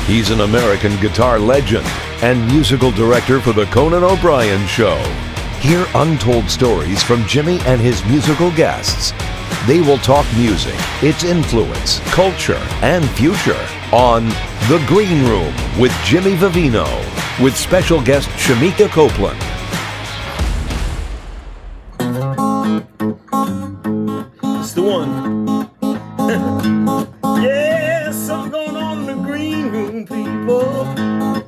He's an American guitar legend and musical director for The Conan O'Brien Show. Hear untold stories from Jimmy and his musical guests. They will talk music, its influence, culture, and future on The Green Room with Jimmy Vivino, with special guest Shemekia Copeland. It's the one. Yeah, something going on in the green room, people.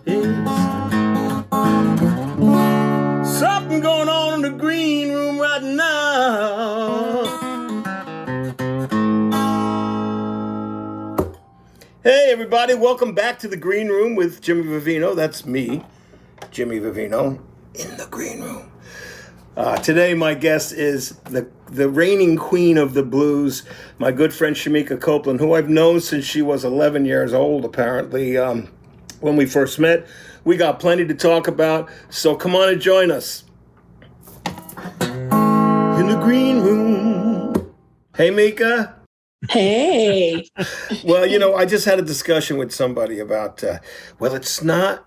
Yes. Something going on in the green room right now. Hey, everybody, welcome back to the Green Room with Jimmy Vivino. That's me, Jimmy Vivino, in the Green Room. Today, my guest is the reigning queen of the blues, my good friend Shemekia Copeland, who I've known since she was 11 years old, apparently. When we first met, we got plenty to talk about, so come on and join us. In the Green Room. Hey, Mika. Hey. Well, you know, I just had a discussion with somebody about, it's not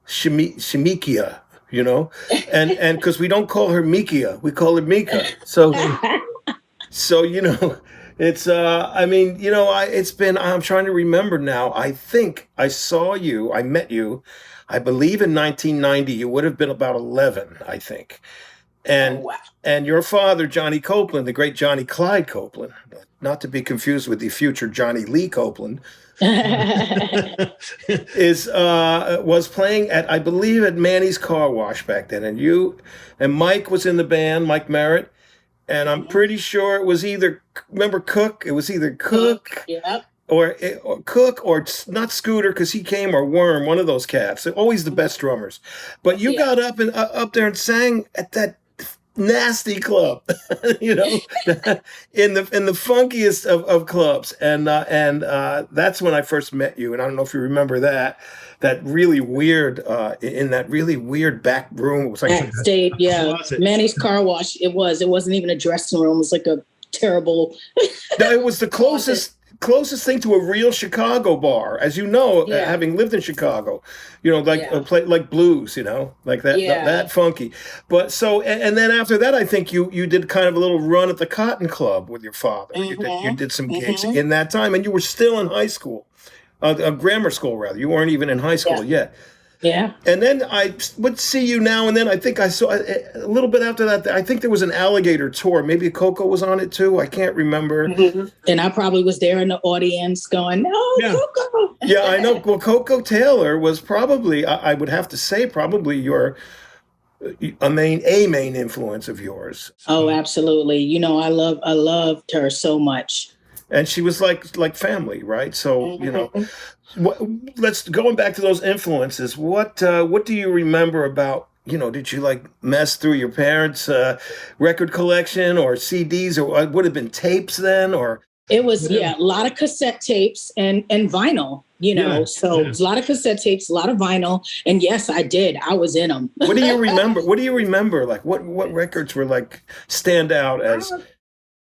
Shemekia. You know, and because we don't call her Mikia, we call her Mika. So you know, it's it's been. I'm trying to remember now. I think I met you, I believe in 1990. You would have been about 11, I think. And wow. And your father, Johnny Copeland, the great Johnny Clyde Copeland, not to be confused with the future Johnny Lee Copeland. Was playing at, I believe, at Manny's Car Wash back then, and you and Mike was in the band, Mike Merritt, and I'm pretty sure it was either, remember Cook? It was either Cook, yep. or Cook, or not Scooter, because he came, or Worm, one of those cats. They're always the best drummers. But you got up and up there and sang at that nasty club, you know, in the funkiest of clubs, and that's when I first met you. And I don't know if you remember that really weird in that really weird back room. It was like backstage, Manny's Car Wash. It wasn't even a dressing room. It was like a terrible. No, it was the closest thing to a real Chicago bar, as you know, having lived in Chicago, you know, like a play like blues, you know, like that funky. But so, and then after that, I think you did kind of a little run at the Cotton Club with your father. Mm-hmm. You did some gigs in that time, and you were still in high school, grammar school rather. You weren't even in high school yet. Yeah. And then I would see you now and then. I think I saw a little bit after that. I think there was an Alligator tour. Maybe Coco was on it too. I can't remember. Mm-hmm. And I probably was there in the audience going, "No, Coco." Yeah, I know. Well, Coco Taylor was probably, I would have to say, probably a main influence of yours. Oh, absolutely. You know, I loved her so much. And she was like family, right? So, you know. Let's going back to those influences. What do you remember about, you know, did you like mess through your parents' record collection or CDs, or would have been tapes then, or? It was, a lot of cassette tapes and vinyl, you know, so it was a lot of cassette tapes, a lot of vinyl. And yes, I did. I was in them. What do you remember? Like what records were like stand out as?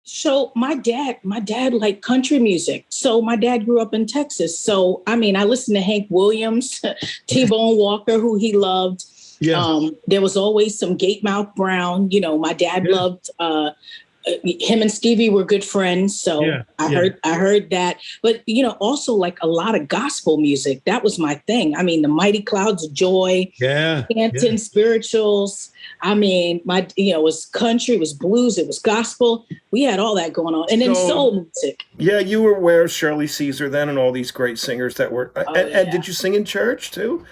So my dad liked country music. So my dad grew up in Texas. So, I mean, I listened to Hank Williams, T-Bone Walker, who he loved. Yeah. There was always some Gatemouth Brown. You know, my dad loved, him and Stevie were good friends. So I heard that. But, you know, also like a lot of gospel music. That was my thing. I mean, the Mighty Clouds of Joy, Canton Spirituals. I mean, it was country, it was blues, it was gospel. We had all that going on. And then soul music. Yeah, you were aware of Shirley Caesar then and all these great singers that were. And did you sing in church too?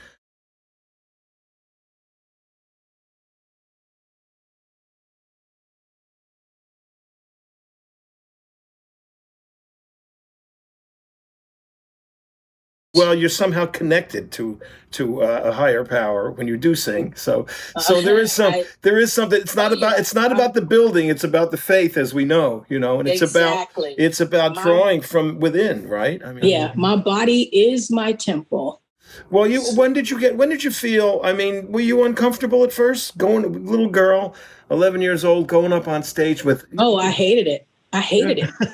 Well, you're somehow connected to a higher power when you do sing. So there is something. It's not about the building. It's about the faith, as we know. You know, and it's about drawing from within, right? I mean, my body is my temple. Well, when did you feel? I mean, were you uncomfortable at first? Little girl, 11 years old, going up on stage with. Oh, I hated it.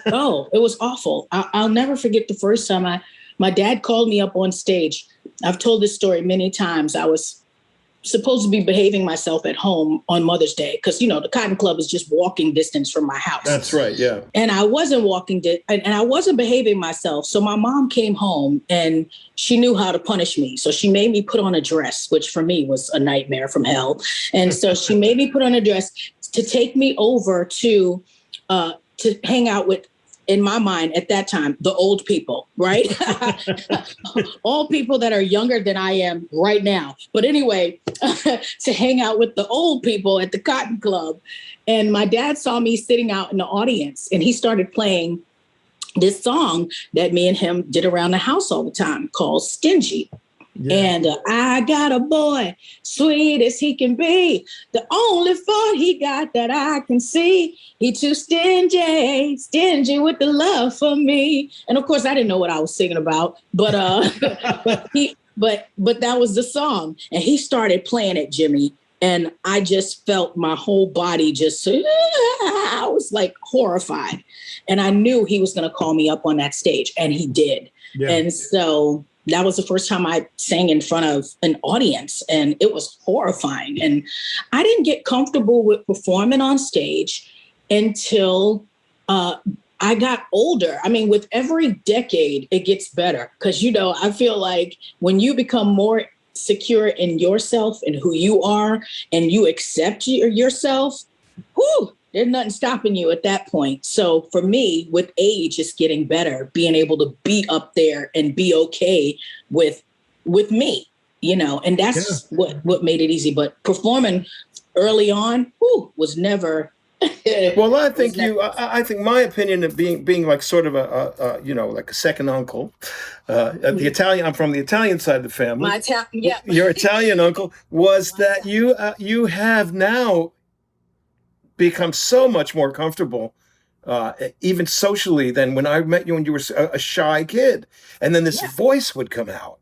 Oh, it was awful. I'll never forget the first time my dad called me up on stage I've told this story many times. I was supposed to be behaving myself at home on Mother's Day because, the Cotton Club is just walking distance from my house. That's right, yeah. And I wasn't and I wasn't behaving myself. So my mom came home and she knew how to punish me. So she made me put on a dress, which for me was a nightmare from hell. And so she made me put on a dress to take me over to hang out with, in my mind at that time, the old people, right? All people that are younger than I am right now. But anyway, to hang out with the old people at the Cotton Club. And my dad saw me sitting out in the audience and he started playing this song that me and him did around the house all the time called Stingy. Yeah. And I got a boy, sweet as he can be. The only fault he got that I can see. He too stingy with the love for me. And of course, I didn't know what I was singing about, but but that was the song. And he started playing it, Jimmy. And I just felt my whole body I was like horrified. And I knew he was going to call me up on that stage, and he did. Yeah. And so that was the first time I sang in front of an audience, and it was horrifying. And I didn't get comfortable with performing on stage until I got older. I mean, with every decade, it gets better because, I feel like when you become more secure in yourself and who you are, and you accept yourself, there's nothing stopping you at that point. So for me, with age, it's getting better, being able to be up there and be okay with me, and that's what made it easy. But performing early on, was never. Well, I think I think my opinion of being like sort of a like a second uncle, the Italian. I'm from the Italian side of the family. Your Italian uncle was that you have now become so much more comfortable, even socially, than when I met you when you were a shy kid. And then this voice would come out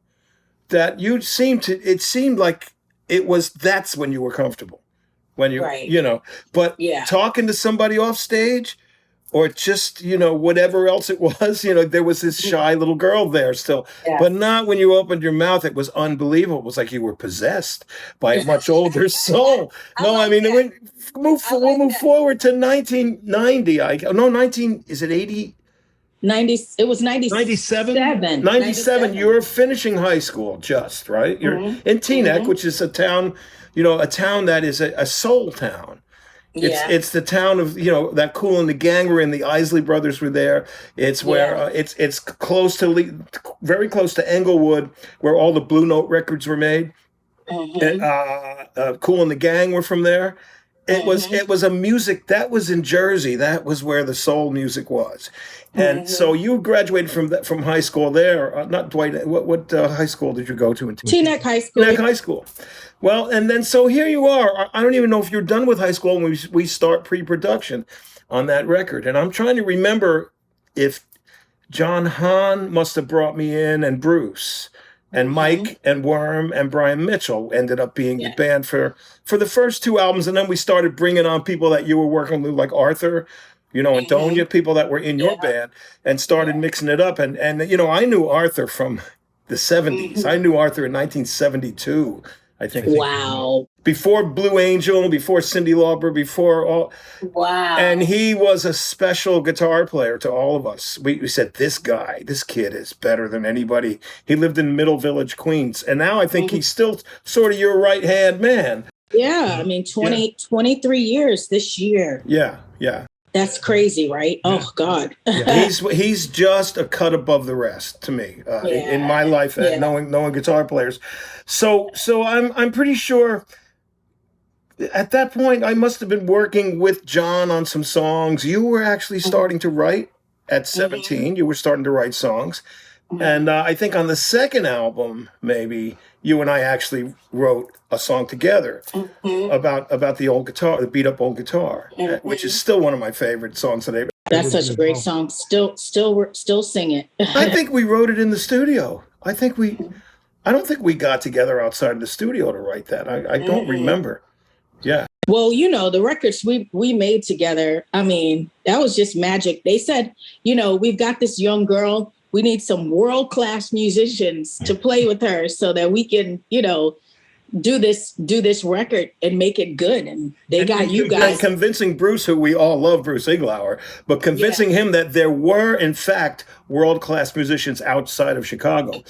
that it seemed like that's when you were comfortable. When you, but talking to somebody off stage or just, whatever else it was, there was this shy little girl there still, but not when you opened your mouth. It was unbelievable. It was like you were possessed by a much older soul. We'll move forward to 1990. 80? 90, it was 97. 97. You were finishing high school just, right? You're in Teaneck, which is a town, a town that is a soul town. It's the town of, that Kool and the Gang were in, the Isley Brothers were there. It's where it's very close to Englewood, where all the Blue Note records were made. Kool and the Gang were from there. It was a music that was in Jersey. That was where the soul music was. And so you graduated from high school there. Not Dwight. What high school did you go to? Teaneck High School. Teaneck High School. Well, and then so here you are. I don't even know if you're done with high school when we start pre-production on that record. And I'm trying to remember if John Hahn must have brought me in, and Bruce and Mike and Worm and Brian Mitchell ended up being the band for the first two albums. And then we started bringing on people that you were working with, like Arthur, and Donia, people that were in your band, and started mixing it up. And I knew Arthur from the 70s. I knew Arthur in 1972, I think. Wow. Before Blue Angel, before Cyndi Lauper, before all. Wow. And he was a special guitar player to all of us. We said, this kid is better than anybody. He lived in Middle Village, Queens. And now I think he's still sort of your right-hand man. Yeah. I mean, 23 years this year. Yeah. That's crazy, right? Yeah. Oh God. He's just a cut above the rest to me in my life, knowing guitar players. So I'm pretty sure at that point I must have been working with John on some songs. You were actually starting to write at 17. You were starting to write songs. And I think on the second album, maybe you and I actually wrote a song together about the old guitar, the beat up old guitar, which is still one of my favorite songs today. That's such a great song. Still sing it. I think we wrote it in the studio. I don't think we got together outside of the studio to write that. I don't remember. Yeah. Well, the records we made together, I mean, that was just magic. They said, we've got this young girl we need some world-class musicians to play with her so that we can, do this record and make it good. And they got you guys. Convincing Bruce, who we all love, Bruce Iglauer, but convincing him that there were, in fact, world-class musicians outside of Chicago.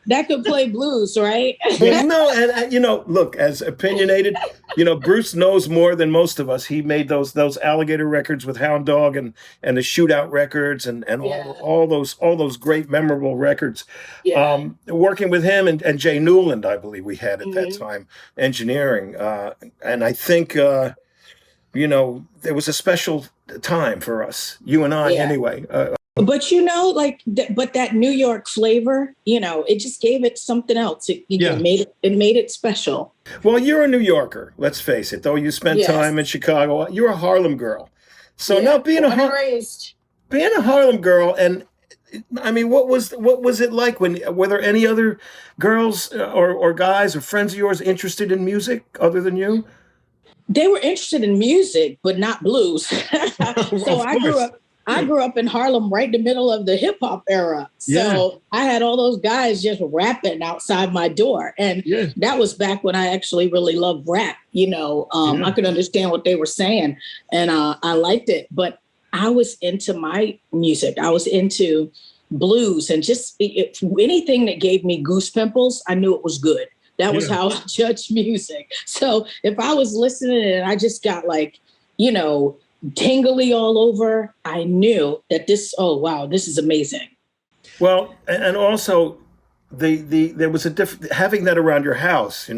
That could play blues, right? Well, no, and look, as opinionated, Bruce knows more than most of us. He made those Alligator records with Hound Dog and the Shootout records and all those great memorable records. Yeah. Working with him and Jay Newland, I believe we had at that time, engineering, and I think there was a special time for us, you and I, anyway. But but that New York flavor, it just gave it something else. It made it special. Well, you're a New Yorker, let's face it. Though you spent time in Chicago, you're a Harlem girl. So now being a Harlem girl, and I mean, what was it like were there any other girls or guys or friends of yours interested in music other than you? They were interested in music, but not blues. So I grew up in Harlem right in the middle of the hip hop era. So I had all those guys just rapping outside my door. And that was back when I actually really loved rap. I could understand what they were saying and I liked it. But I was into my music. I was into blues and just anything that gave me goose pimples, I knew it was good. That was how I judged music. So if I was listening and I just got tingly all over, I knew that this is amazing. Well, and also there was a different, having that around your house,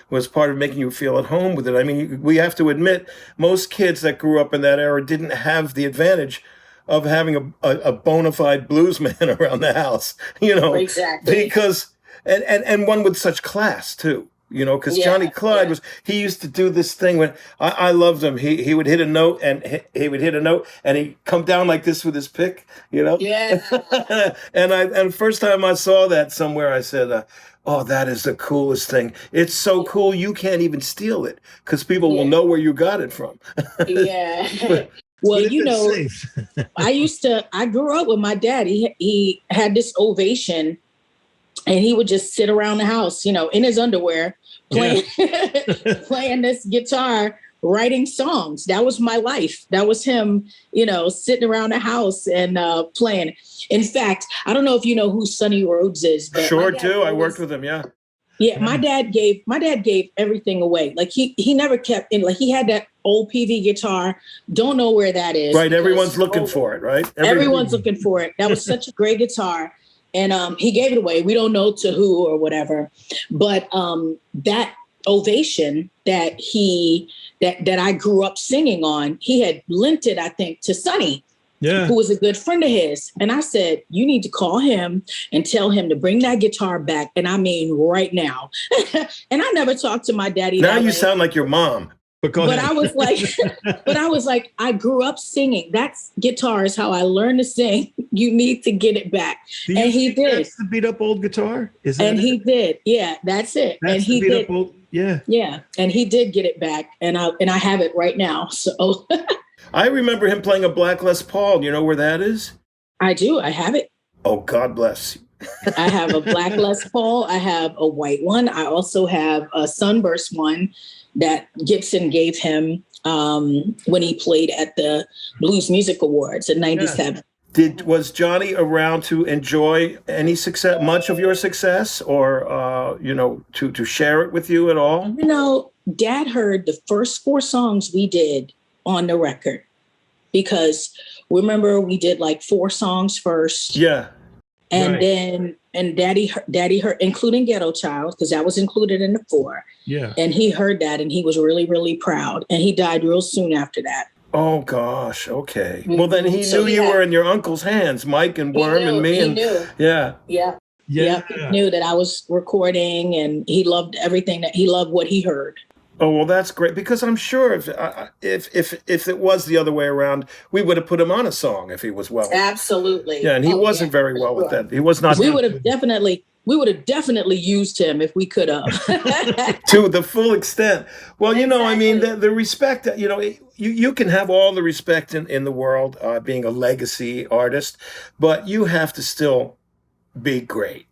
was part of making you feel at home with it. I mean, we have to admit, most kids that grew up in that era didn't have the advantage of having a bona fide blues man around the house, Exactly. Because, and one with such class too. Because Johnny Clyde he used to do this thing when I loved him. He would hit a note and he'd come down like this with his pick, Yeah. and first time I saw that somewhere, I said, oh, that is the coolest thing. It's so cool you can't even steal it because people will know where you got it from. Yeah. Well, I grew up with my dad. He had this Ovation. And he would just sit around the house, in his underwear, playing this guitar, writing songs. That was my life. That was him, sitting around the house and playing. In fact, I don't know if you know who Sonny Rhodes is. But sure do. I worked with him. Yeah. Yeah. My dad gave everything away. Like he never kept in. Like he had that old PV guitar. Don't know where that is. Right. Everyone's looking for it. Right. Everyone's looking for it. That was such a great guitar. And he gave it away. We don't know to who or whatever. But that Ovation that I grew up singing on, he had lent it, I think, to Sonny, who was a good friend of his. And I said, you need to call him and tell him to bring that guitar back. And I mean, right now. And I never talked to my daddy. Now you sound like your mom. But I was like, I grew up singing. That's guitar is how I learned to sing. You need to get it back. And he did. That's the beat up old guitar? He did. Yeah, that's it. That's and he the beat did. Up old, yeah. Yeah. And he did get it back. And I have it right now. So I remember him playing a Black Les Paul. You know where that is? I do. I have it. Oh, God bless. I have a Black Les Paul. I have a white one. I also have a Sunburst one that Gibson gave him when he played at the Blues Music Awards in '97. Was Johnny around to enjoy any success, much of your success, or to share it with you at all? Dad heard the first 4 songs we did on the record because remember we did like 4 songs first. Yeah. And then Daddy heard, including Ghetto Child, because that was included in the 4. Yeah. And he heard that and he was really, really proud. And he died real soon after that. Oh, gosh. Okay. Well, then he knew you were in your uncle's hands, Mike and Worm and me. He knew. Yeah. Yeah. He knew that I was recording and he loved everything he loved what he heard. Oh, well, that's great, because I'm sure if it was the other way around, we would have put him on a song if he was well. Absolutely. Yeah, and he wasn't very well with that. He was not. We would have definitely we would have definitely used him if we could have. To the full extent. Well, I mean, the respect that, you can have all the respect in the world, being a legacy artist, but you have to still be great.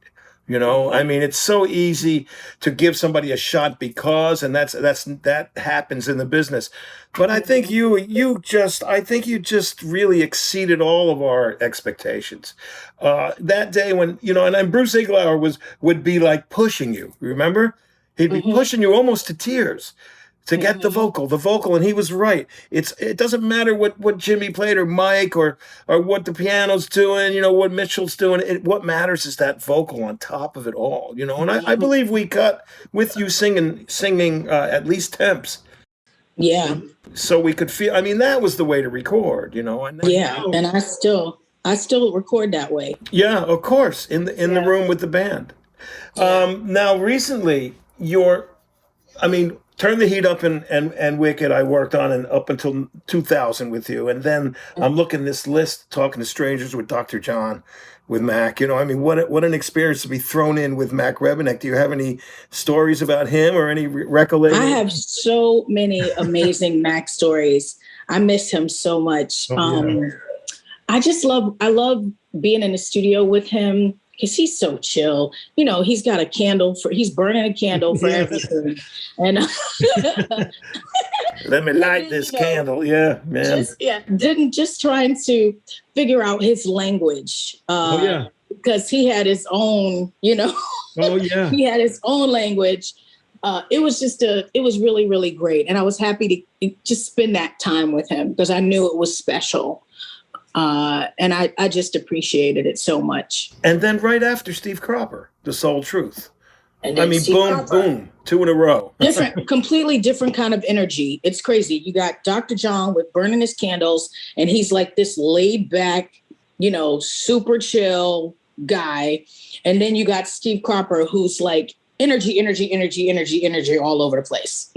I mean, it's so easy to give somebody a shot because, and that happens in the business. But I think you just really exceeded all of our expectations. That day when, and Bruce Iglauer would be like pushing you, remember? He'd be pushing you almost to tears to get the vocal, and he was right. It doesn't matter what Jimmy played or Mike or what the piano's doing, what Mitchell's doing. What matters is that vocal on top of it all, And I believe we cut with you singing at least temps. Yeah. So we could feel. I mean, that was the way to record, And and I still record that way. Yeah, of course, in the room with the band. Now, recently, Turn the Heat Up and Wicked I worked on and up until 2000 with you. And then I'm looking this list, Talking to Strangers with Dr. John, with Mac. What an experience to be thrown in with Mac Rebennack. Do you have any stories about him or any recollections? I have so many amazing Mac stories. I miss him so much. I love being in the studio with him. Because he's so chill. He's got he's burning a candle for everything. And let me light this candle. Yeah, man. Just trying to figure out his language. Because he had his own, he had his own language. It was really, really great. And I was happy to just spend that time with him because I knew it was special. And I just appreciated it so much. And then right after Steve Cropper, The Soul Truth. And boom, 2 in a row. Completely different kind of energy. It's crazy. You got Dr. John with burning his candles, and he's like this laid back, super chill guy. And then you got Steve Cropper, who's like energy all over the place,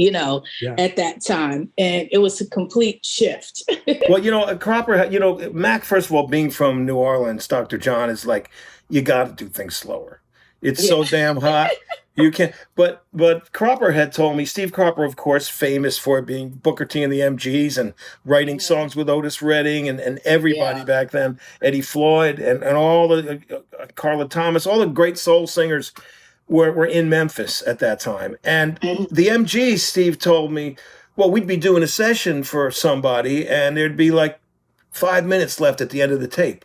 at that time. And it was a complete shift. Well, Cropper, Mac, first of all, being from New Orleans, Dr. John is like, you got to do things slower. It's so damn hot. You can't. But Cropper had told me, Steve Cropper, of course, famous for being Booker T and the MGs and writing songs with Otis Redding and everybody back then, Eddie Floyd and all the Carla Thomas, all the great soul singers were in Memphis at that time. And the MGs, Steve told me, well, we'd be doing a session for somebody and there'd be like 5 minutes left at the end of the tape.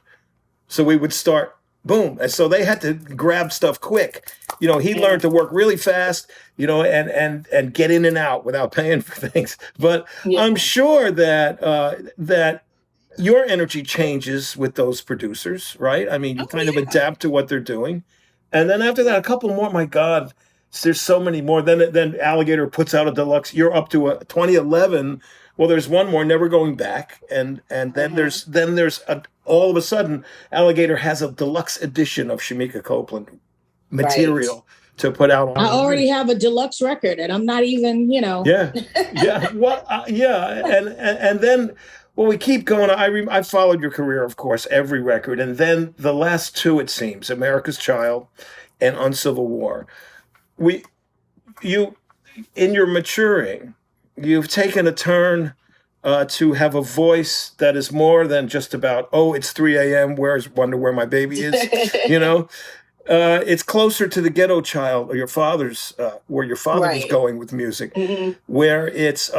So we would start, boom. And so they had to grab stuff quick. He learned to work really fast, and get in and out without paying for things. But I'm sure that your energy changes with those producers, right? I mean, you kind of adapt to what they're doing. And then after that, a couple more, my God, there's so many more. Then Alligator puts out a deluxe. You're up to a 2011. Well, there's one more, Never Going Back. And then there's all of a sudden, Alligator has a deluxe edition of Shemekia Copeland material to put out. I already have a deluxe record and I'm not even, Yeah. Well, And then, well, we keep going. I followed your career, of course, every record. And then the last two, it seems, America's Child and Uncivil War. In your maturing, you've taken a turn to have a voice that is more than just about, it's 3 a.m., wonder where my baby is, It's closer to the ghetto child or your father's, where your father was going with music, where it's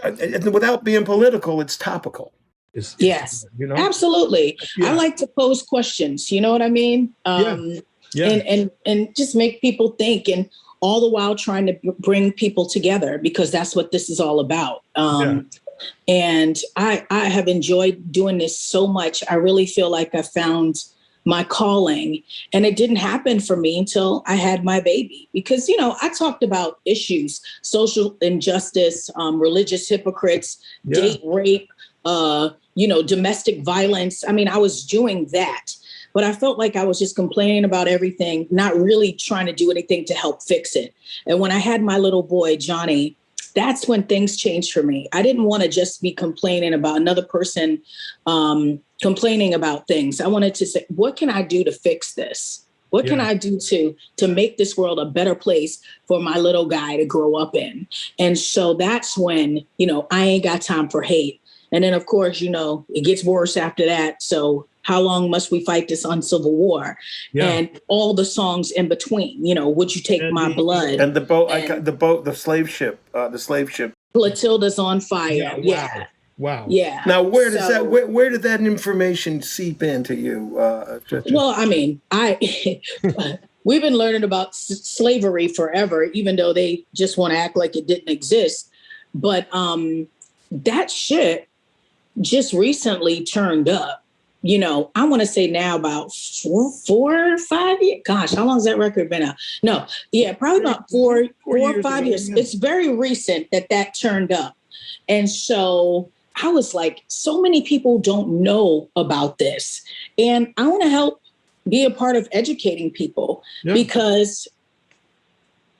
without being political, it's topical. Yes, absolutely. Yeah. I like to pose questions. You know what I mean? And just make people think, and all the while trying to bring people together because that's what this is all about. And I have enjoyed doing this so much. I really feel like I found my calling, and it didn't happen for me until I had my baby because, I talked about issues, social injustice, religious hypocrites, date rape, domestic violence. I mean, I was doing that, but I felt like I was just complaining about everything, not really trying to do anything to help fix it. And when I had my little boy, Johnny, that's when things changed for me. I didn't want to just be complaining about another person complaining about things. I wanted to say, what can I do to fix this? What can I do to make this world a better place for my little guy to grow up in? And so that's when, I ain't got time for hate. And then, of course, it gets worse after that. So how long must we fight this Uncivil War? Yeah. And all the songs in between, Would You Take My Blood? And the boat, the slave ship. Clotilda's on Fire. Yeah. Wow. Yeah. Now, where did that information seep into you? Well, I mean, we've been learning about slavery forever, even though they just want to act like it didn't exist. But that shit just recently turned up. I want to say now about 4 or 5 years. Gosh, how long has that record been out? No, yeah, probably about four or 5 years. Yeah. It's very recent that turned up. And so I was like, so many people don't know about this. And I want to help be a part of educating people because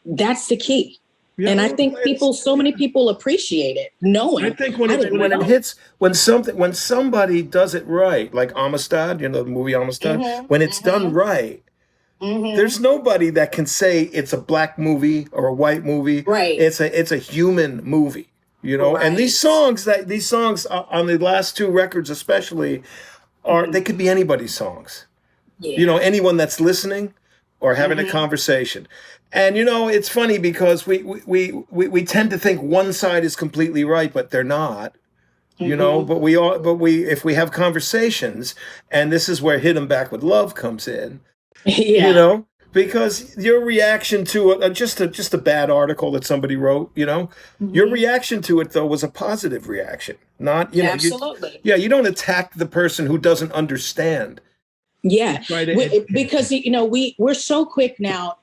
that's the key. Yeah, and I think so many people appreciate it, knowing. I think when somebody does it right, like Amistad, the movie Amistad, when it's done right, there's nobody that can say it's a black movie or a white movie. Right. It's a human movie, Right. And these songs on the last 2 records especially they could be anybody's songs. Yeah. Anyone that's listening or having a conversation. And it's funny because we tend to think one side is completely right, but they're not. But if we have conversations, and this is where Hit 'Em Back with Love comes in. Yeah. Because your reaction to just a bad article that somebody wrote, your reaction to it though was a positive reaction, not absolutely. You don't attack the person who doesn't understand. Yeah, because we're so quick now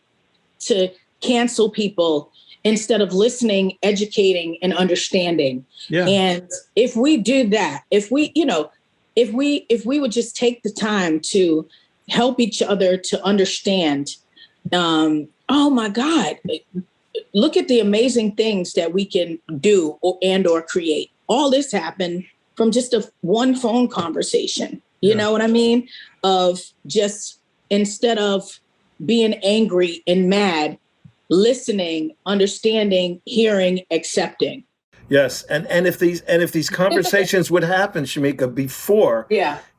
to cancel people instead of listening, educating, and understanding. Yeah. And if we do that, if we would just take the time to help each other to understand, oh my God, look at the amazing things that we can do or create. All this happened from just one phone conversation. You know what I mean? Of just, instead of being angry and mad, listening, understanding, hearing, accepting. Yes, and if these conversations would happen, Shemekia, before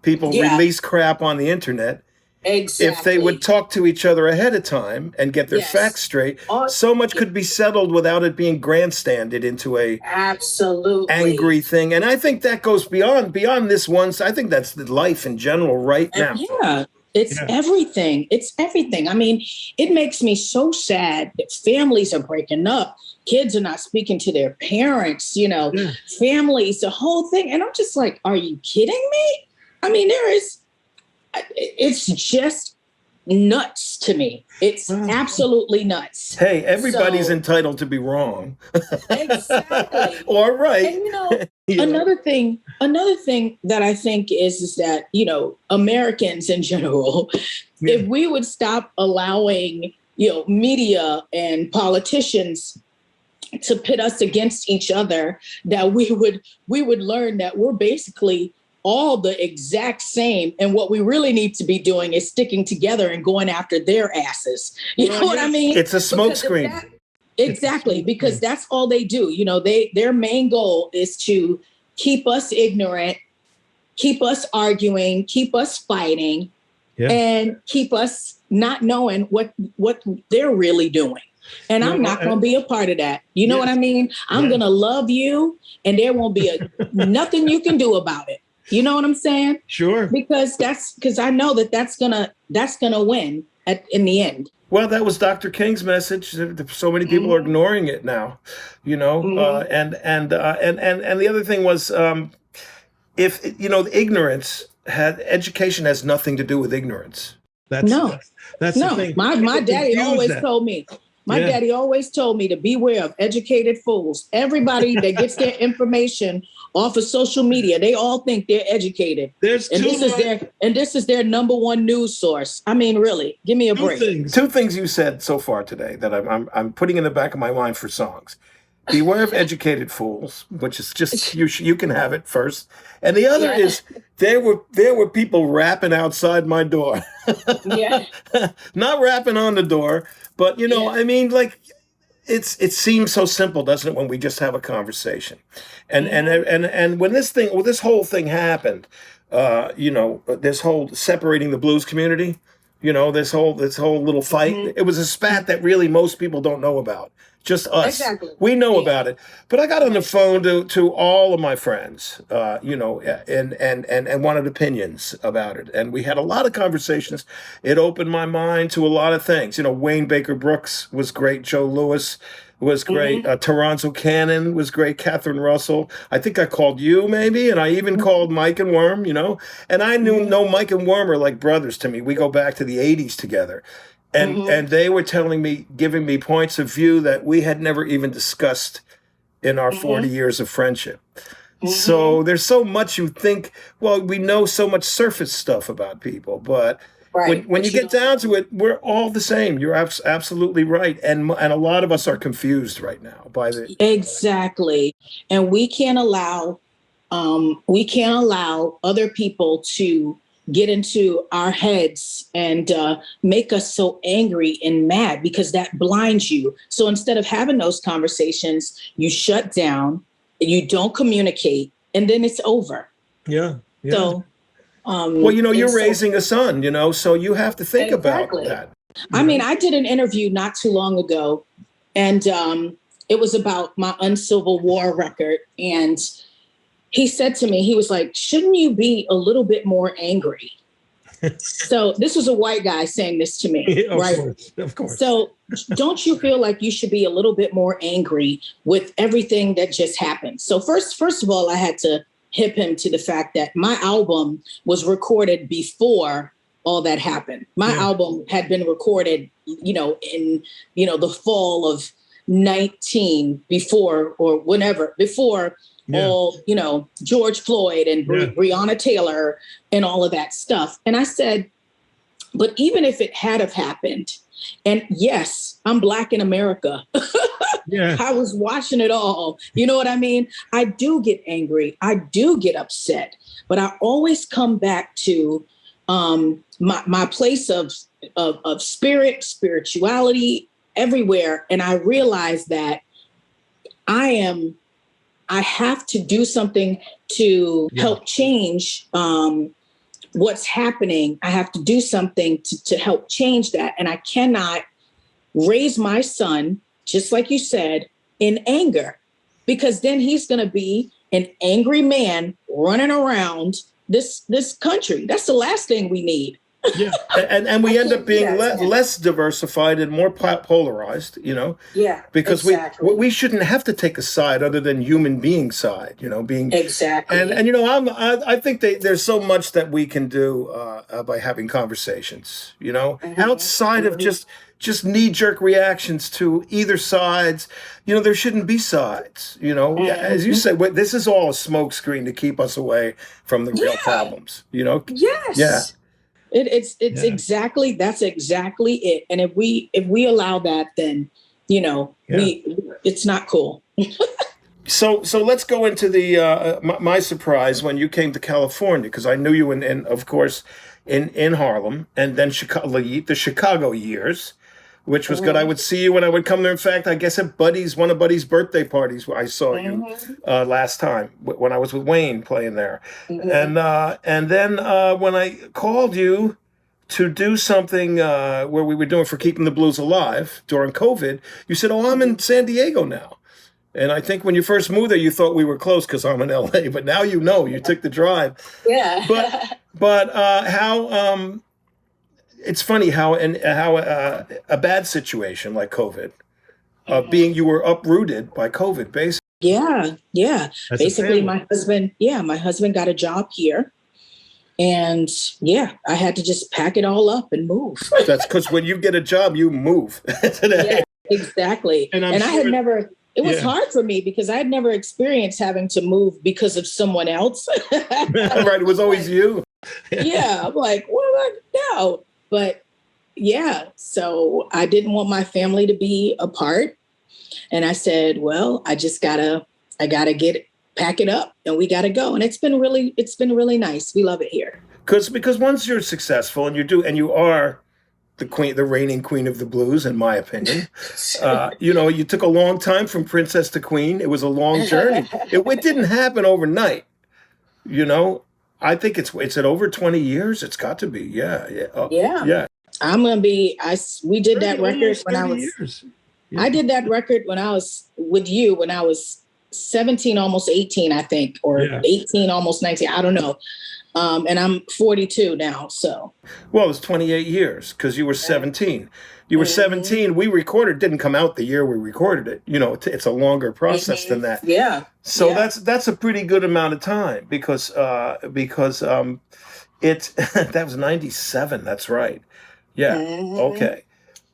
people release crap on the internet, exactly. If they would talk to each other ahead of time and get their facts straight, so much could be settled without it being grandstanded into a absolutely angry thing. And I think that goes beyond this once. I think that's the life in general right now. Yeah. It's everything. It's everything. I mean, it makes me so sad that families are breaking up. Kids are not speaking to their parents, families, the whole thing. And I'm just like, are you kidding me? I mean, it's just nuts to me. It's absolutely nuts. Hey, everybody's entitled to be wrong. Exactly. Or right. And another thing that I think is that, Americans in general, if we would stop allowing, media and politicians to pit us against each other, that we would learn that we're basically all the exact same. And what we really need to be doing is sticking together and going after their asses. You know what I mean? It's a smokescreen. Exactly, because that's all they do. Their main goal is to keep us ignorant, keep us arguing, keep us fighting, and keep us not knowing what they're really doing. And I'm not going to be a part of that. You know what I mean? I'm going to love you, and there won't be nothing you can do about it. You know what I'm saying? Sure. Because I know that's gonna win in the end. Well, that was Dr. King's message. So many people are ignoring it now, and the other thing was, if ignorance education has nothing to do with ignorance. That's the thing. My daddy always told me. My daddy always told me to beware of educated fools. Everybody that gets their information off of social media, they all think they're educated. This is their number one news source. I mean, really, give me a break. Two things you said so far today that I'm putting in the back of my mind for songs. beware of educated fools, which is just you can have it first. And the other is there were people rapping outside my door. Yeah. Not rapping on the door, but I mean, like it seems so simple, doesn't it, when we just have a conversation. And when this whole thing happened, this whole separating the blues community, this whole little fight, it was a spat that really most people don't know about. Just us. Exactly. We know about it. But I got on the phone to all of my friends, and wanted opinions about it. And we had a lot of conversations. It opened my mind to a lot of things. Wayne Baker Brooks was great. Joe Louis was great. Toronto Cannon was great. Catherine Russell. I think I called you maybe, and I even called Mike and Worm, And I know Mike and Worm are like brothers to me. We go back to the 80s together. And they were giving me points of view that we had never even discussed in our 40 years of friendship. So there's so much you think, well, we know so much surface stuff about people, but when you get down to it, we're all the same. You're absolutely right. And a lot of us are confused right now by the... Exactly. And we can't allow other people to get into our heads and make us so angry and mad, because that blinds you. So instead of having those conversations, you shut down, you don't communicate, and then it's over. Yeah. So, you're raising a son, so you have to think about that. I mean, I did an interview not too long ago, and it was about my Uncivil War record. And he said to me, he was like, shouldn't you be a little bit more angry? So this was a white guy saying this to me, right? Of course. So don't you feel like you should be a little bit more angry with everything that just happened? So first of all, I had to hip him to the fact that my album was recorded before all that happened. My album had been recorded, in, the fall of 19 before all, George Floyd and Breonna Taylor and all of that stuff. And I said, but even if it had have happened, and yes, I'm Black in America. I was watching it all. You know what I mean? I do get angry. I do get upset, but I always come back to my place of spirituality everywhere. And I realize that I have to do something to help change what's happening. I have to do something to help change that. And I cannot raise my son, just like you said, in anger, because then he's going to be an angry man running around this country. That's the last thing we need. Yeah, and we end up being less diversified and more polarized, because we shouldn't have to take a side other than human being side, being exactly. And I think there's so much that we can do by having conversations, outside of just knee-jerk reactions to either sides. There shouldn't be sides. As you said, this is all a smokescreen to keep us away from the real problems. Yes. Yeah. It's exactly, that's exactly it. And if we allow that, then, it's not cool. So let's go into the my surprise when you came to California, because I knew you of course in Harlem, and then the Chicago years, which was good. I would see you when I would come there. In fact, I guess at one of Buddy's birthday parties, I saw you last time when I was with Wayne playing there. And then when I called you to do something where we were doing For Keeping the Blues Alive during COVID, you said, "Oh, I'm in San Diego now." And I think when you first moved there, you thought we were close because I'm in LA. But now you took the drive. Yeah. But how it's funny how a bad situation like COVID, you were uprooted by COVID, basically. Yeah. That's basically my husband got a job here. And I had to just pack it all up and move. That's because when you get a job, you move. Yeah, exactly. And I had never, it was hard for me because I had never experienced having to move because of someone else. Right. It was always you. Yeah. I'm like, no. But so I didn't want my family to be apart. And I said, well, I gotta pack it up and we gotta go. And it's been really nice. We love it here. Because once you're successful and you are the reigning queen of the blues, in my opinion, you took a long time from princess to queen. It was a long journey. It didn't happen overnight. I think it's at over 20 years. It's got to be. Yeah. Yeah. I'm going to be, we did that record when I was, years. Yeah. I did that record when I was with you, when I was 17, almost 18, I think, or 18, almost 19. I don't know. And I'm 42 now, so. Well, it was 28 years because you were 17. You were 17. We recorded, didn't come out the year we recorded it. It's a longer process than that. Yeah. So that's a pretty good amount of time because that was 97. That's right. Yeah. Mm-hmm. Okay.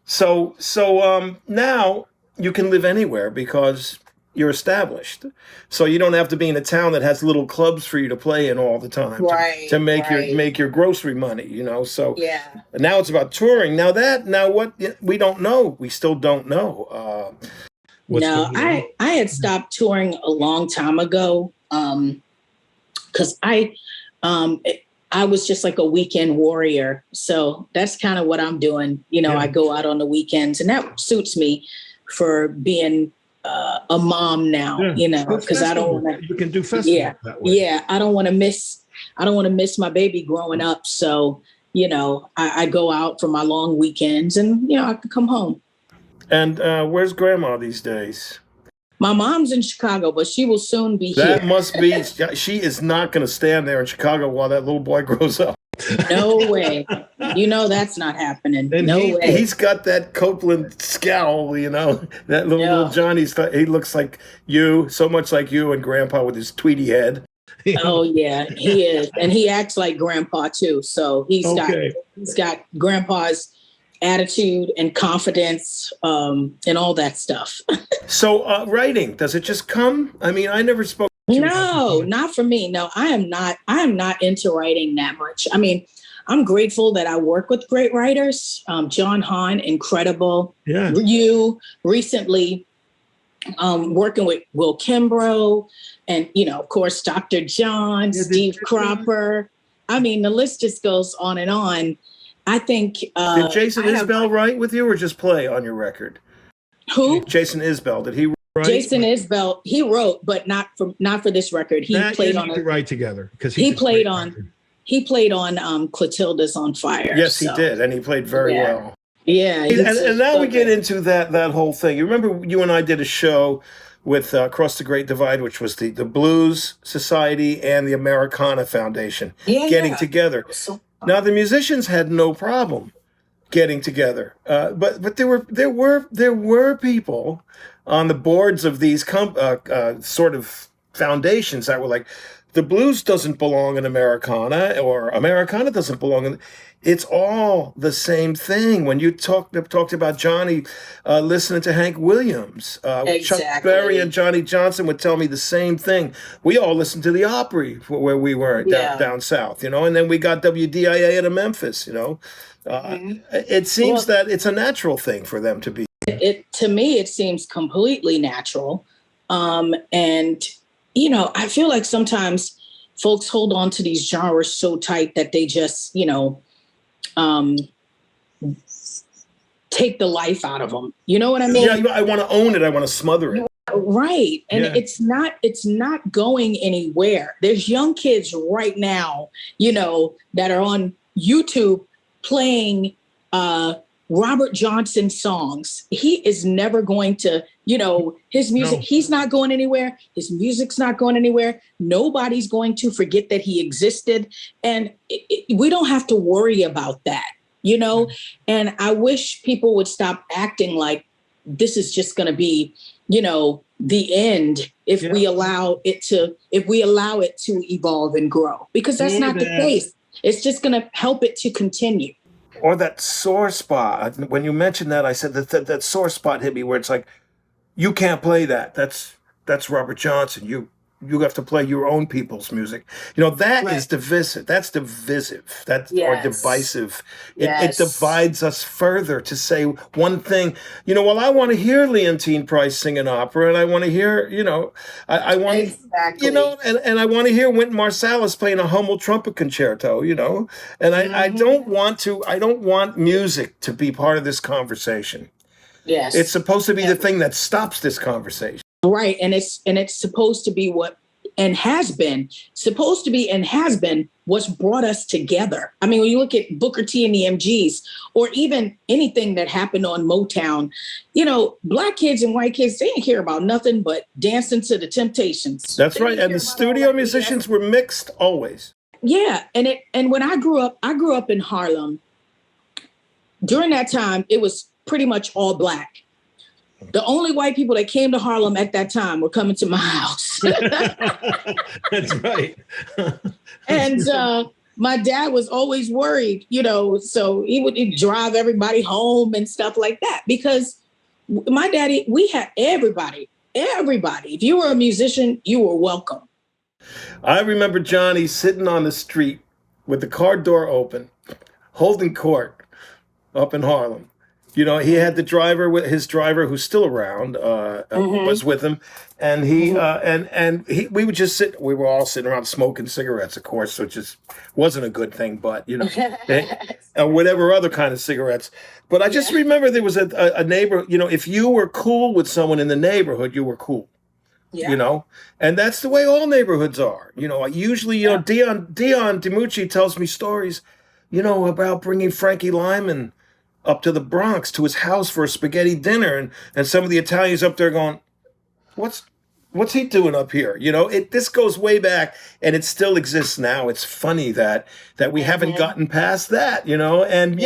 So now you can live anywhere because you're established. So you don't have to be in a town that has little clubs for you to play in all the time to make your grocery money, So now it's about touring. Now what we don't know, we still don't know. I had stopped touring a long time ago because I was just like a weekend warrior. So that's kind of what I'm doing. I go out on the weekends and that suits me for being a mom now, because I don't want to. You can do festivals that way. Yeah, I don't want to miss my baby growing up. So I go out for my long weekends, and I can come home. And where's Grandma these days? My mom's in Chicago, but she will soon be here. That must be. She is not going to stand there in Chicago while that little boy grows up. No way. That's not happening. And way. He's got that Copeland scowl, that little Johnny. He looks like you, so much like you and Grandpa with his tweety head. Oh yeah, he is, and he acts like Grandpa too. So he's got Grandpa's attitude and confidence, and all that stuff. So writing, does it just come? I mean, I never spoke. No, not for me. No, I am not into writing that much. I mean, I'm grateful that I work with great writers. John Hahn, incredible. Yeah. You recently working with Will Kimbrough and, of course, Dr. John, Steve Cropper. I mean, the list just goes on and on. I think. Did Jason Isbell write with you or just play on your record? Who? Jason Isbell. Did he write? Jason Isbell, he wrote, but not for this record. He played on to write together because he played on Clotilda's on Fire. Yes, he did, and he played very well. Yeah, and now we get into that whole thing. You remember you and I did a show with Across the Great Divide, which was the Blues Society and the Americana Foundation getting together. Now the musicians had no problem getting together, but there were people on the boards of these sort of foundations that were like, the blues doesn't belong in Americana, or Americana doesn't belong in. It's all the same thing. When you talked about Johnny listening to Hank Williams, Chuck Berry and Johnny Johnson would tell me the same thing. We all listened to the Opry where we were down south, and then we got WDIA out of Memphis, It seems that it's a natural thing for them to be. To me, it seems completely natural. And, I feel like sometimes folks hold on to these genres so tight that they just, take the life out of them. You know what I mean? Yeah, I want to own it. I want to smother it. Right. And it's not going anywhere. There's young kids right now, that are on YouTube playing Robert Johnson songs. He is never going to, his music, he's not going anywhere. His music's not going anywhere. Nobody's going to forget that he existed. And we don't have to worry about that, And I wish people would stop acting like this is just going to be, the end if we allow it to evolve and grow, because that's not the case. It's just going to help it to continue. Or that sore spot. When you mentioned that, I said that sore spot hit me where it's like, you can't play that. That's Robert Johnson. you have to play your own people's music. You know, that is divisive. That's divisive. That's or divisive. It divides us further to say one thing. You know, well, I want to hear Leontine Price sing an opera, and I want to hear, you know, I want, you know, and I want to hear Wynton Marsalis playing a Hummel trumpet concerto, you know, and I don't want music to be part of this conversation. Yes. It's supposed to be the thing that stops this conversation. Right. And it's supposed to be has been what's brought us together. I mean, when you look at Booker T and the MGs, or even anything that happened on Motown, you know, black kids and white kids, they didn't care about nothing but dancing to the Temptations. That's right. And the studio musicians were mixed always. Yeah. And when I grew up in Harlem. During that time, it was pretty much all black. The only white people that came to Harlem at that time were coming to my house. That's right. And my dad was always worried, you know, so he'd drive everybody home and stuff like that, because my daddy, we had everybody. If you were a musician, you were welcome. I remember Johnny sitting on the street with the car door open, holding court up in Harlem. You know, he had his driver who's still around, was with him, and we would just sit. We were all sitting around smoking cigarettes, of course, which just wasn't a good thing, but you know, or whatever other kind of cigarettes. But I just remember there was a neighbor. You know, if you were cool with someone in the neighborhood, you were cool. Yeah. You know, and that's the way all neighborhoods are. You know, usually, you know, Dion DiMucci tells me stories, you know, about bringing Frankie Lyman up to the Bronx to his house for a spaghetti dinner, and some of the Italians up there going, what's he doing up here? You know, this goes way back, and it still exists now. It's funny that we haven't gotten past that, you know, and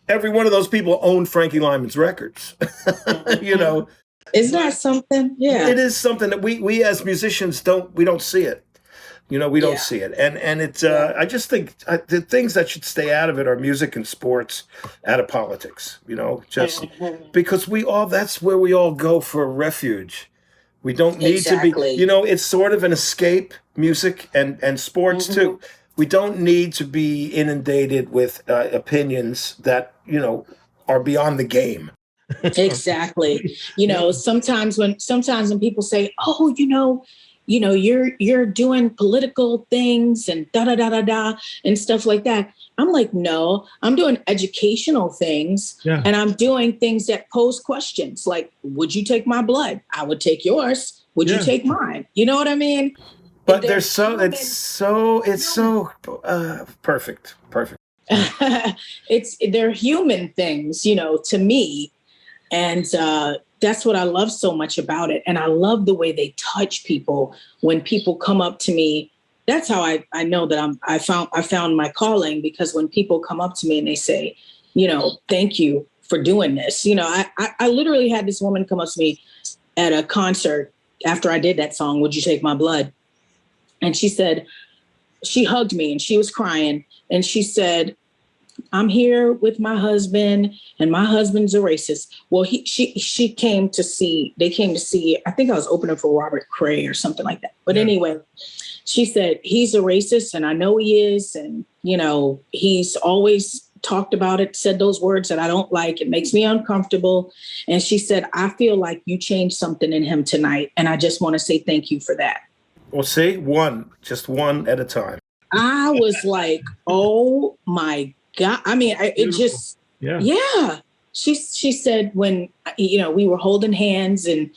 every one of those people owned Frankie Lyman's records. You know, isn't that something? Yeah, it is something that we as musicians don't see it. You know, we don't see it. And it's, I just think the things that should stay out of it are music and sports, out of politics, you know, just because that's where we all go for refuge. We don't need to be, you know, it's sort of an escape, music and sports too. We don't need to be inundated with opinions that, you know, are beyond the game. Exactly. You know, sometimes when people say, oh, you know, you're doing political things and and stuff like that. I'm like, no, I'm doing educational things, and I'm doing things that pose questions. Like, would you take my blood? I would take yours. Would you take mine? You know what I mean? But it's so perfect. They're human things, you know, to me, and that's what I love so much about it. And I love the way they touch people when people come up to me. That's how I know that I found my calling, because when people come up to me and they say, you know, thank you for doing this. You know, I literally had this woman come up to me at a concert after I did that song, Would You Take My Blood? And she said, she hugged me and she was crying. And she said, I'm here with my husband, and my husband's a racist. Well, they came to see, I think I was opening for Robert Cray or something like that. But anyway, she said, he's a racist, and I know he is. And, you know, he's always talked about it, said those words that I don't like. It makes me uncomfortable. And she said, I feel like you changed something in him tonight. And I just want to say thank you for that. Well, see, just one at a time. I was like, oh my God. I mean, it just, She said when, you know, we were holding hands, and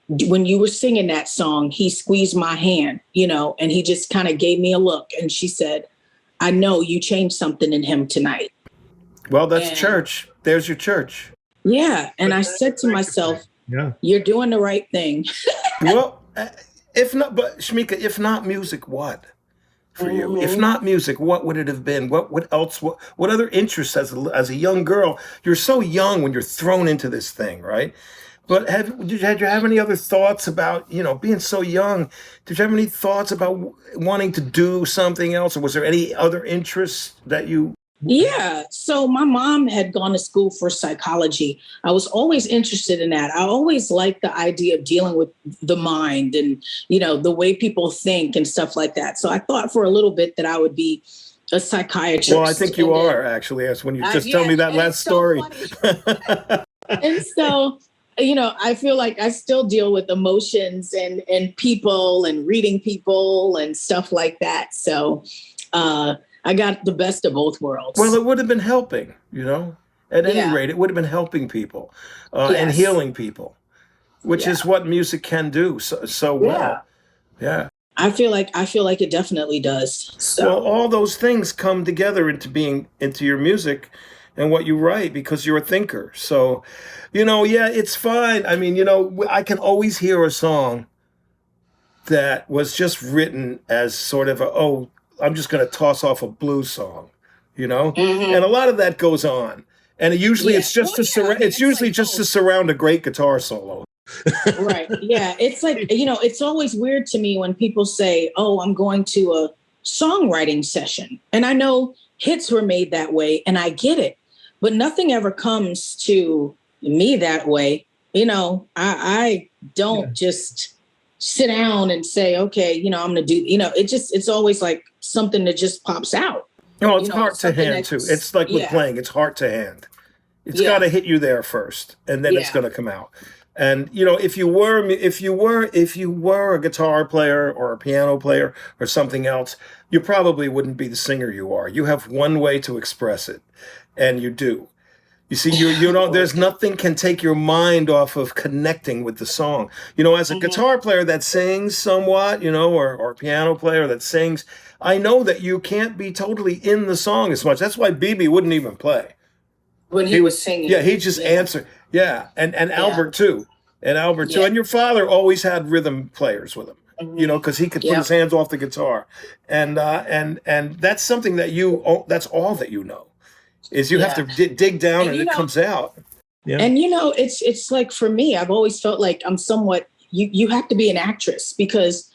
when you were singing that song, he squeezed my hand, you know, and he just kind of gave me a look. And she said, I know you changed something in him tonight. Well, that's church. There's your church. Yeah. And I said to myself, you're doing the right thing. Well, Shemekia, if not music, what? For you, if not music, what would it have been? What else? What other interests as a young girl? You're so young when you're thrown into this thing, right? But did you have any other thoughts about, you know, being so young? Did you have any thoughts about wanting to do something else, or was there any other interests that you? Yeah. So my mom had gone to school for psychology. I was always interested in that. I always liked the idea of dealing with the mind and, the way people think and stuff like that. So I thought for a little bit that I would be a psychiatrist. Well, I think you are actually, as when you just tell me that last story. And so, I feel like I still deal with emotions and people and reading people and stuff like that. So, I got the best of both worlds. Well, it would have been helping, At any rate, it would have been helping people and healing people, which is what music can do so well. Yeah. I feel like it definitely does. So. Well, all those things come together into your music and what you write because you're a thinker. So, it's fine. I mean, I can always hear a song that was just written as sort of I'm just going to toss off a blues song, Mm-hmm. And a lot of that goes on. And usually it's just to surround a great guitar solo. Right. Yeah. It's like, it's always weird to me when people say, oh, I'm going to a songwriting session. And I know hits were made that way and I get it, but nothing ever comes to me that way. I don't just sit down and say, okay, I'm going to do, it's always like something that just pops out. No, it's heart to hand too. It's like with playing, it's heart to hand. It's got to hit you there first and then it's going to come out. And, if you were a guitar player or a piano player or something else, you probably wouldn't be the singer you are. You have one way to express it and you do. You see, there's nothing can take your mind off of connecting with the song. As a guitar player that sings somewhat, or a piano player that sings, I know that you can't be totally in the song as much. That's why BB wouldn't even play. When he was singing. Yeah, he just answered. Yeah, and Albert too. And Albert too. And your father always had rhythm players with him, because he could put his hands off the guitar. And that's something that that's all that you know. Is you have to dig down and it comes out. Yeah. And it's like for me, I've always felt like I'm somewhat. You have to be an actress because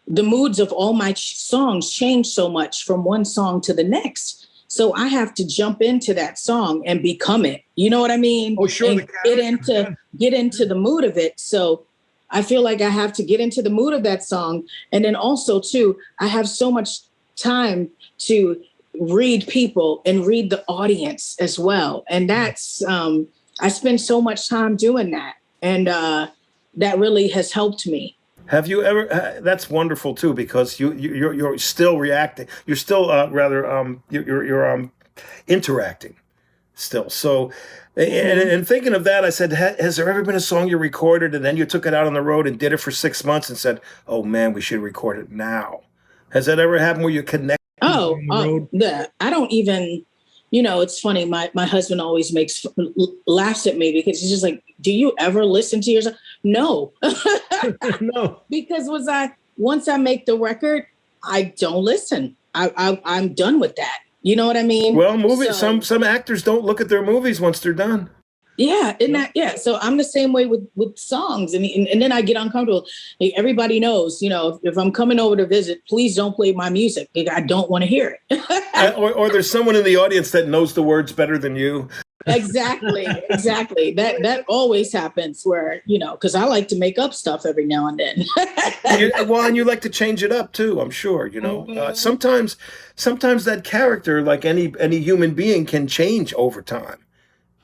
the moods of all my songs change so much from one song to the next. So I have to jump into that song and become it. You know what I mean? Oh, sure. And get into the mood of it. So I feel like I have to get into the mood of that song, and then also too, I have so much time to read people and read the audience as well. And that's, I spend so much time doing that. And that really has helped me. Have you ever, that's wonderful too, because you're still reacting. You're still you're interacting still. So, and thinking of that, I said, has there ever been a song you recorded and then you took it out on the road and did it for 6 months and said, oh man, we should record it now? Has that ever happened where you connect? I don't even, it's funny. My husband always laughs at me because he's just like, do you ever listen to yourself? No, No, because once I make the record, I don't listen. I'm done with that. You know what I mean? Well, some actors don't look at their movies once they're done. Yeah, so I'm the same way with songs, and then I get uncomfortable. Everybody knows, if I'm coming over to visit, please don't play my music. I don't want to hear it. or there's someone in the audience that knows the words better than you. Exactly. That always happens where, because I like to make up stuff every now and then. And you like to change it up too, I'm sure, sometimes that character, like any human being, can change over time.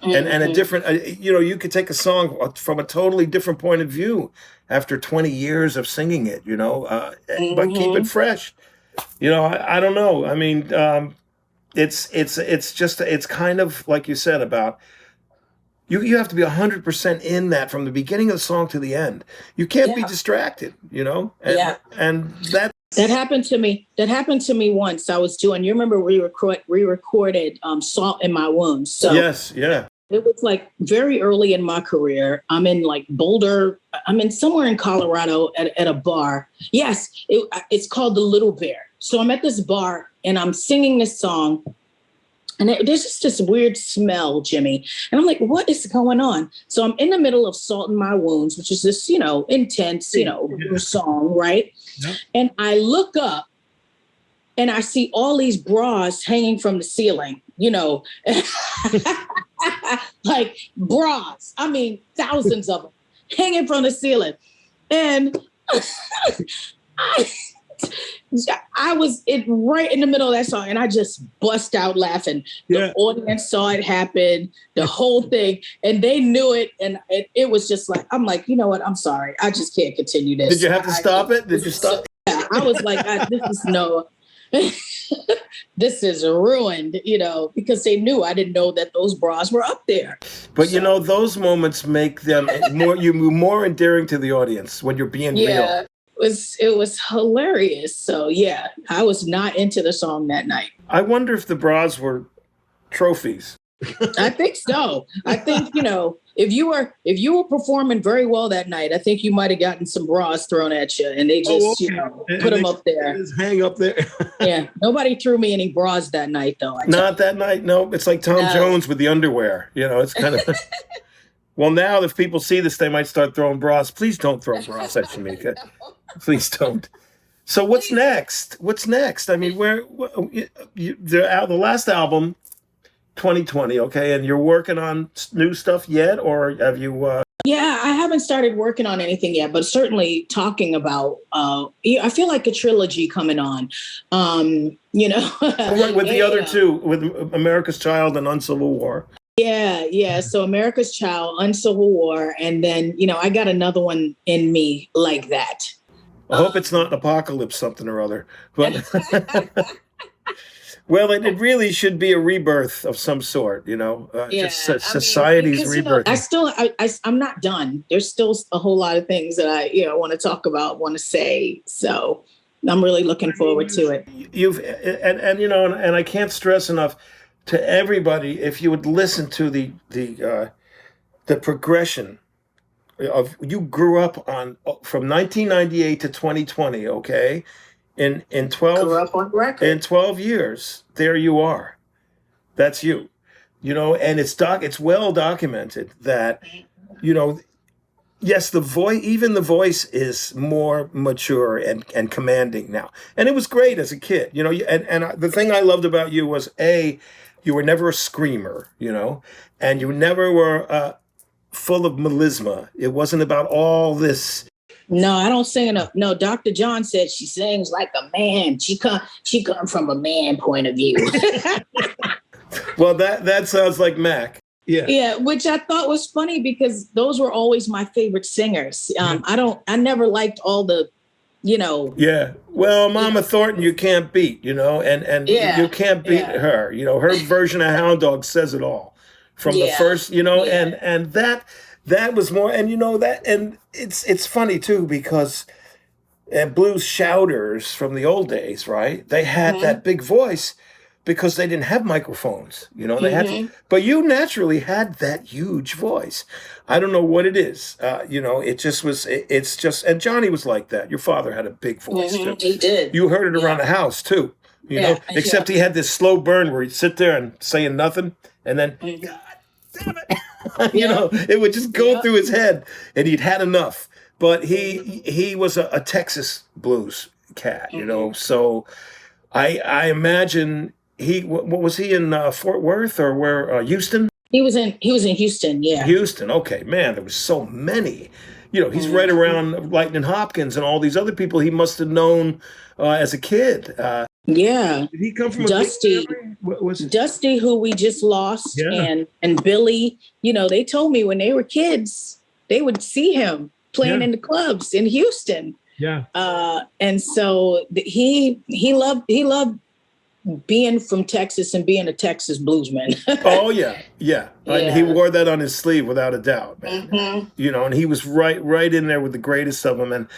And a different, you could take a song from a totally different point of view after 20 years of singing it, but keep it fresh. I don't know. I mean, it's kind of like you said about you have to be 100% in that from the beginning of the song to the end. You can't be distracted, and that happened to me. That happened to me once. I was doing, you remember we recorded Salt in My Wounds. So yes, yeah. It was like very early in my career. I'm in like Boulder. I'm in somewhere in Colorado at a bar. Yes, it's called the Little Bear. So I'm at this bar and I'm singing this song. And there's just this weird smell, Jimmy. And I'm like, what is going on? So I'm in the middle of Salt in My Wounds, which is this, intense, song, right? Yep. And I look up and I see all these bras hanging from the ceiling. you know, like bras. I mean, thousands of them hanging from the ceiling. And I was right in the middle of that song, and I just bust out laughing. The audience saw it happen, the whole thing, and they knew it. And it was just like, I'm like, you know what? I'm sorry. I just can't continue this. Did you have to stop it? Did you stop? Yeah, I was like, this is no, this is ruined, you know, because they knew I didn't know that those bras were up there. But you know, those moments make them more endearing to the audience when you're being real. It was hilarious. So yeah, I was not into the song that night. I wonder if the bras were trophies. I think so. I think, you know, if you were performing very well that night, I think you might have gotten some bras thrown at you, and they just put them up there. Just hang up there. Yeah, nobody threw me any bras that night though. Not that night. No, it's like Tom Jones with the underwear. You know, it's kind of. Well, now if people see this, they might start throwing bras. Please don't throw bras at Shemekia. Please don't. So what's next? What's next? I mean, the last album, 2020, okay, and you're working on new stuff yet, or have you? Yeah, I haven't started working on anything yet, but certainly talking about. I feel like a trilogy coming on. You know, with the other two, with America's Child and Uncivil War. Yeah. So America's Child, Uncivil War, and then, you know, I got another one in me like that. I hope it's not an apocalypse something or other. But well, it really should be a rebirth of some sort, you know. Just society's rebirth. You know, I'm not done. There's still a whole lot of things that I want to talk about, want to say. So I'm really looking forward to it. And you know, and I can't stress enough to everybody, if you would listen to the progression of, you grew up on from 1998 to 2020, okay? In 12 grew up on record. In 12 years, there you are. That's you. You know, and it's well documented that, you know, yes, the voice is more mature and commanding now. And it was great as a kid, you know, and the thing I loved about you was you were never a screamer, you know, and you never were full of melisma. It wasn't about all this. No, I don't sing enough. No, Dr. John said she sings like a man. She come from a man point of view. Well, that sounds like Mac. Yeah, which I thought was funny because those were always my favorite singers. I never liked all the, you know. Yeah. Well, Mama Thornton, you can't beat, you know, and you can't beat her. You know, her version of Hound Dog says it all from the first, you know, and that was more, and you know that, and it's funny too because blues shouters from the old days, right? They had that big voice because they didn't have microphones, you know. They had to, but you naturally had that huge voice. I don't know what it is, you know. It just was. It's just, and Johnny was like that. Your father had a big voice too. He did. You heard it around the house too, you know. Except he had this slow burn where he'd sit there and saying nothing, and then, God damn it, you know, it would just go through his head, and he'd had enough. But he was a Texas blues cat, you know. So I imagine. What was he in Fort Worth or where Houston? He was in Houston, yeah. Houston, okay, man, there was so many. You know, he's right around Lightning Hopkins and all these other people he must have known as a kid. Yeah. Did he come from Dusty? Dusty, who we just lost, and Billy. You know, they told me when they were kids, they would see him playing in the clubs in Houston. Yeah. And so he loved being from Texas and being a Texas bluesman. Oh yeah. He wore that on his sleeve without a doubt, man. You know, and he was right in there with the greatest of them. And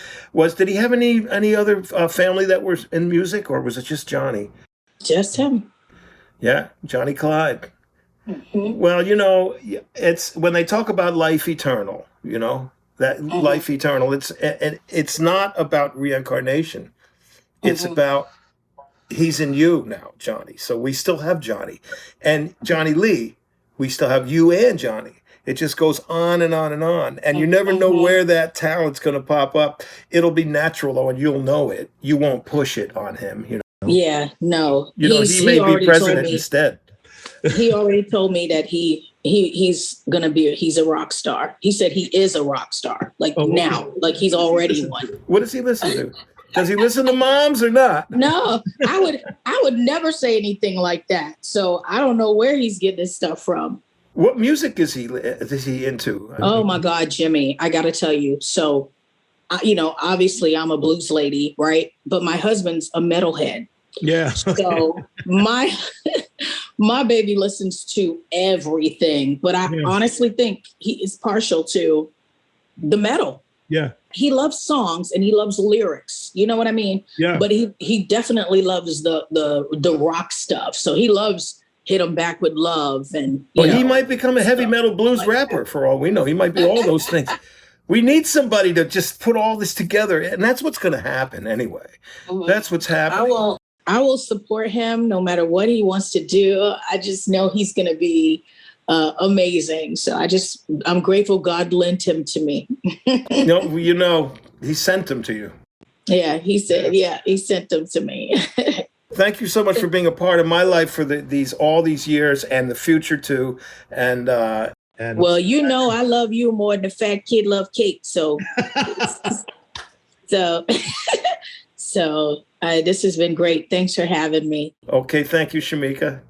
did he have any other family that were in music, or was it just Johnny? Just him. Yeah, Johnny Clyde. Well, you know, it's when they talk about life eternal, you know, that life eternal. It's not about reincarnation. It's about he's in you now, Johnny. So we still have Johnny. And Johnny Lee, we still have you and Johnny. It just goes on and on and on. And you never know where that talent's going to pop up. It'll be natural, though, and you'll know it. You won't push it on him, you know. Yeah, no. You know, he may be president instead. He already told me that he's a rock star. He said he is a rock star, now, like he's already one. What does he listen to? Does he listen to moms or not? No, I would never say anything like that. So I don't know where he's getting this stuff from. What music is he into? Oh my God, Jimmy, I got to tell you. So, obviously I'm a blues lady, right? But my husband's a metalhead. Yeah. So my baby listens to everything, but I honestly think he is partial to the metal. Yeah. He loves songs and he loves lyrics. You know what I mean? Yeah. But he definitely loves the rock stuff. So he loves Hit 'Em Back with Love. And he might become a heavy metal blues rapper for all we know. He might be all those things. We need somebody to just put all this together. And that's what's going to happen anyway. Mm-hmm. That's what's happening. I will support him no matter what he wants to do. I just know he's going to be amazing. So I'm grateful God lent him to me. He sent him to you. Yeah, he said, he sent them to me. Thank you so much for being a part of my life for all these years and the future too. And well, I love you more than the fat kid love cake. So, so this has been great. Thanks for having me. Okay, thank you, Shemekia.